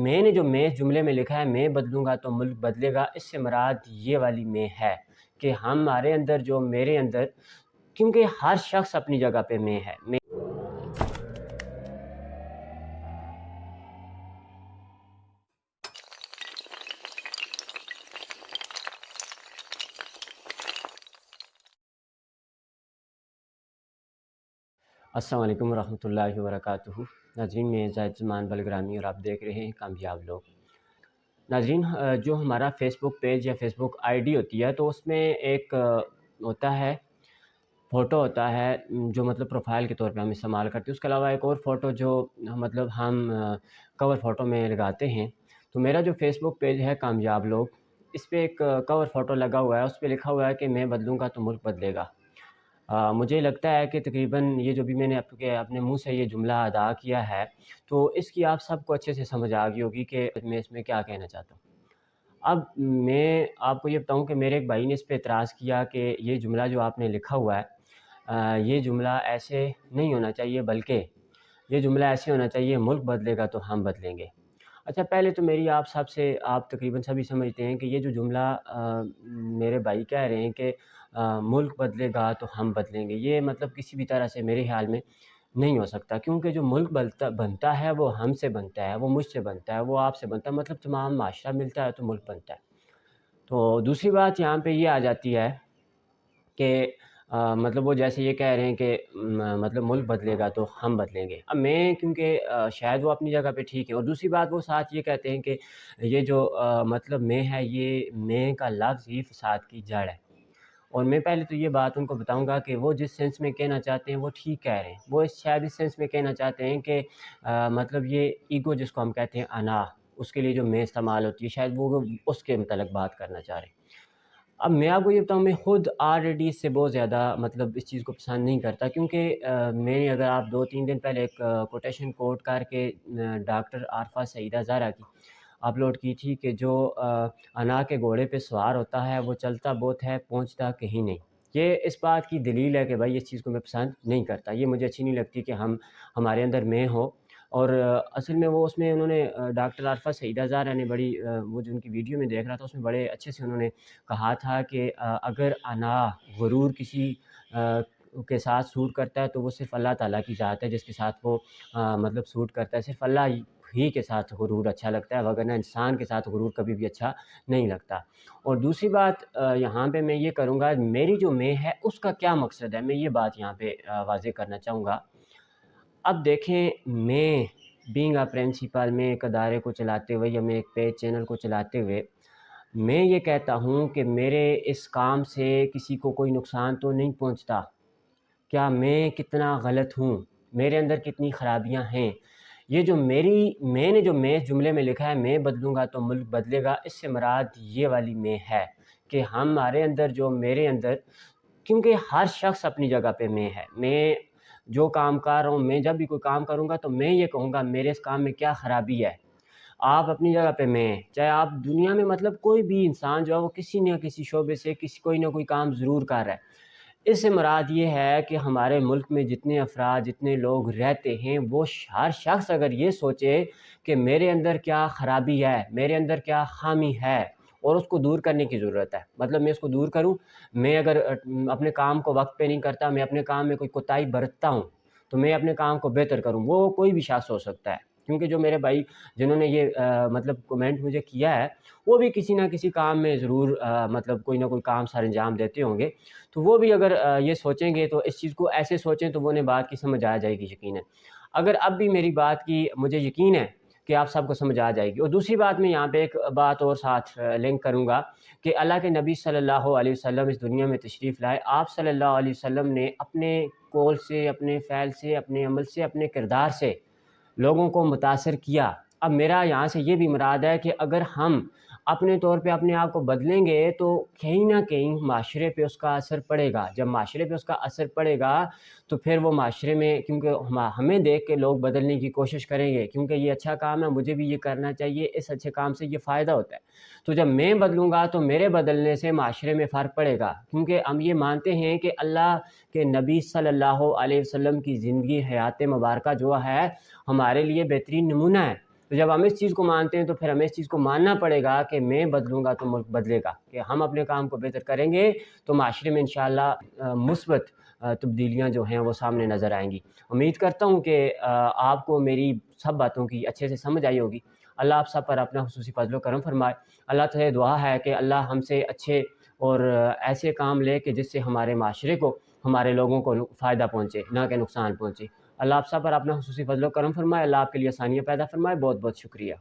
میں نے جو میں اس جملے میں لکھا ہے میں بدلوں گا تو ملک بدلے گا، اس سے مراد یہ والی میں ہے کہ ہمارے اندر جو میرے اندر، کیونکہ ہر شخص اپنی جگہ پہ میں ہے۔ السلام علیکم ورحمۃ اللہ وبرکاتہ۔ ناظرین، میں زاہد زمان بلگرامی اور آپ دیکھ رہے ہیں کامیاب لوگ۔ ناظرین، جو ہمارا فیس بک پیج یا فیس بک آئی ڈی ہوتی ہے تو اس میں ایک ہوتا ہے فوٹو ہوتا ہے جو مطلب پروفائل کے طور پہ ہم استعمال کرتے ہیں۔ اس کے علاوہ ایک اور فوٹو جو مطلب ہم کور فوٹو میں لگاتے ہیں۔ تو میرا جو فیس بک پیج ہے کامیاب لوگ، اس پہ ایک کور فوٹو لگا ہوا ہے، اس پہ لکھا ہوا ہے کہ میں بدلوں گا تو ملک بدلے گا۔ مجھے لگتا ہے کہ تقریباً یہ جو بھی میں نے اپنے منہ سے یہ جملہ ادا کیا ہے تو اس کی آپ سب کو اچھے سے سمجھ آ گئی ہوگی کہ میں اس میں کیا کہنا چاہتا ہوں۔ اب میں آپ کو یہ بتاؤں کہ میرے ایک بھائی نے اس پہ اعتراض کیا کہ یہ جملہ جو آپ نے لکھا ہوا ہے یہ جملہ ایسے نہیں ہونا چاہیے، بلکہ یہ جملہ ایسے ہونا چاہیے ملک بدلے گا تو ہم بدلیں گے۔ اچھا، پہلے تو میری آپ تقریباً سبھی سمجھتے ہیں کہ یہ جو جملہ میرے بھائی کہہ رہے ہیں کہ ملک بدلے گا تو ہم بدلیں گے، یہ مطلب کسی بھی طرح سے میرے خیال میں نہیں ہو سکتا، کیونکہ جو ملک بنتا ہے وہ ہم سے بنتا ہے، وہ مجھ سے بنتا ہے، وہ آپ سے بنتا ہے، مطلب تمام معاشرہ ملتا ہے تو ملک بنتا ہے۔ تو دوسری بات یہاں پہ یہ آ جاتی ہے کہ مطلب وہ جیسے یہ کہہ رہے ہیں کہ مطلب ملک بدلے گا تو ہم بدلیں گے۔ اب میں کیونکہ شاید وہ اپنی جگہ پہ ٹھیک ہے، اور دوسری بات وہ ساتھ یہ کہتے ہیں کہ یہ جو مطلب میں ہے، یہ میں کا لفظ ہی فساد کی جڑ ہے۔ اور میں پہلے تو یہ بات ان کو بتاؤں گا کہ وہ جس سینس میں کہنا چاہتے ہیں وہ ٹھیک کہہ رہے ہیں۔ وہ شاید اس سینس میں کہنا چاہتے ہیں کہ مطلب یہ ایگو جس کو ہم کہتے ہیں، انا، اس کے لیے جو میں استعمال ہوتی ہے، شاید وہ اس کے متعلق بات کرنا چاہ رہے ہیں۔ اب میں آپ کو یہ بتاؤں، میں خود آلریڈی اس سے بہت زیادہ مطلب اس چیز کو پسند نہیں کرتا، کیونکہ میں نے اگر آپ 2-3 دن پہلے ایک کوٹیشن کوٹ کر کے ڈاکٹر عارفہ سعیدہ زہرا کی اپلوڈ کی تھی کہ جو انا کے گھوڑے پہ سوار ہوتا ہے وہ چلتا بہت ہے، پہنچتا کہیں نہیں۔ یہ اس بات کی دلیل ہے کہ بھائی اس چیز کو میں پسند نہیں کرتا، یہ مجھے اچھی نہیں لگتی کہ ہمارے اندر میں ہو۔ اور اصل میں وہ اس میں انہوں نے ڈاکٹر عارفہ سعیدہ زہرا نے بڑی وہ جو ان کی ویڈیو میں دیکھ رہا تھا اس میں بڑے اچھے سے انہوں نے کہا تھا کہ اگر انا، غرور کسی کے ساتھ سوٹ کرتا ہے تو وہ صرف اللہ تعالیٰ کی ذات ہے جس کے ساتھ وہ مطلب سوٹ کرتا ہے، صرف اللہ ہی کے ساتھ غرور اچھا لگتا ہے، وگرنہ انسان کے ساتھ غرور کبھی بھی اچھا نہیں لگتا۔ اور دوسری بات یہاں پہ میں یہ کروں گا، میری جو میں ہے اس کا کیا مقصد ہے، میں یہ بات یہاں پہ واضح کرنا چاہوں گا۔ اب دیکھیں، میں بینگ اے پرنسپل، میں ایک ادارے کو چلاتے ہوئے یا میں ایک پیج چینل کو چلاتے ہوئے میں یہ کہتا ہوں کہ میرے اس کام سے کسی کو کوئی نقصان تو نہیں پہنچتا۔ کیا میں کتنا غلط ہوں، میرے اندر کتنی خرابیاں ہیں، یہ جو میں نے جو میں اس جملے میں لکھا ہے میں بدلوں گا تو ملک بدلے گا، اس سے مراد یہ والی میں ہے کہ ہمارے اندر جو میرے اندر، کیونکہ ہر شخص اپنی جگہ پہ میں ہے۔ میں جو کام کر رہا ہوں، میں جب بھی کوئی کام کروں گا تو میں یہ کہوں گا میرے اس کام میں کیا خرابی ہے۔ آپ اپنی جگہ پہ میں ہیں، چاہے آپ دنیا میں مطلب کوئی بھی انسان جو ہے وہ کسی نہ کسی شعبے سے کوئی نہ کوئی کام ضرور کر رہا ہے۔ اس سے مراد یہ ہے کہ ہمارے ملک میں جتنے افراد، جتنے لوگ رہتے ہیں، وہ ہر شخص اگر یہ سوچے کہ میرے اندر کیا خرابی ہے، میرے اندر کیا خامی ہے اور اس کو دور کرنے کی ضرورت ہے، مطلب میں اس کو دور کروں، میں اگر اپنے کام کو وقت پہ نہیں کرتا، میں اپنے کام میں کوئی کوتاہی برتتا ہوں تو میں اپنے کام کو بہتر کروں، وہ کوئی بھی شخص ہو سکتا ہے۔ کیونکہ جو میرے بھائی جنہوں نے یہ مطلب کومنٹ مجھے کیا ہے وہ بھی کسی نہ کسی کام میں ضرور مطلب کوئی نہ کوئی کام سر انجام دیتے ہوں گے، تو وہ بھی اگر یہ سوچیں گے تو اس چیز کو ایسے سوچیں تو وہ انہیں بات کی سمجھ آ جائے گی یقیناً۔ اگر اب بھی میری بات کی مجھے یقین ہے کہ آپ سب کو سمجھ آ جائے گی۔ اور دوسری بات میں یہاں پہ ایک بات اور ساتھ لنک کروں گا کہ اللہ کے نبی صلی اللہ علیہ وسلم اس دنیا میں تشریف لائے، آپ صلی اللہ علیہ وسلم نے اپنے قول سے، اپنے فعل سے، اپنے عمل سے، اپنے کردار سے لوگوں کو متاثر کیا۔ اب میرا یہاں سے یہ بھی مراد ہے کہ اگر ہم اپنے طور پہ اپنے آپ کو بدلیں گے تو کہیں نہ کہیں معاشرے پہ اس کا اثر پڑے گا۔ جب معاشرے پہ اس کا اثر پڑے گا تو پھر وہ معاشرے میں، کیونکہ ہمیں دیکھ کے لوگ بدلنے کی کوشش کریں گے، کیونکہ یہ اچھا کام ہے، مجھے بھی یہ کرنا چاہیے، اس اچھے کام سے یہ فائدہ ہوتا ہے۔ تو جب میں بدلوں گا تو میرے بدلنے سے معاشرے میں فرق پڑے گا، کیونکہ ہم یہ مانتے ہیں کہ اللہ کے نبی صلی اللہ علیہ وسلم کی زندگی، حیات مبارکہ جو ہے ہمارے لیے بہترین نمونہ ہے۔ تو جب ہم اس چیز کو مانتے ہیں تو پھر ہمیں اس چیز کو ماننا پڑے گا کہ میں بدلوں گا تو ملک بدلے گا، کہ ہم اپنے کام کو بہتر کریں گے تو معاشرے میں انشاءاللہ مثبت تبدیلیاں جو ہیں وہ سامنے نظر آئیں گی۔ امید کرتا ہوں کہ آپ کو میری سب باتوں کی اچھے سے سمجھ آئی ہوگی۔ اللہ آپ سب پر اپنا خصوصی فضل و کرم فرمائے۔ اللہ سے دعا ہے کہ اللہ ہم سے اچھے اور ایسے کام لے کہ جس سے ہمارے معاشرے کو، ہمارے لوگوں کو فائدہ پہنچے، نہ کہ نقصان پہنچے۔ اللہ آپ سب پر اپنا خصوصی فضل و کرم فرمائے۔ اللہ آپ کے لیے آسانیاں پیدا فرمائے۔ بہت بہت شکریہ۔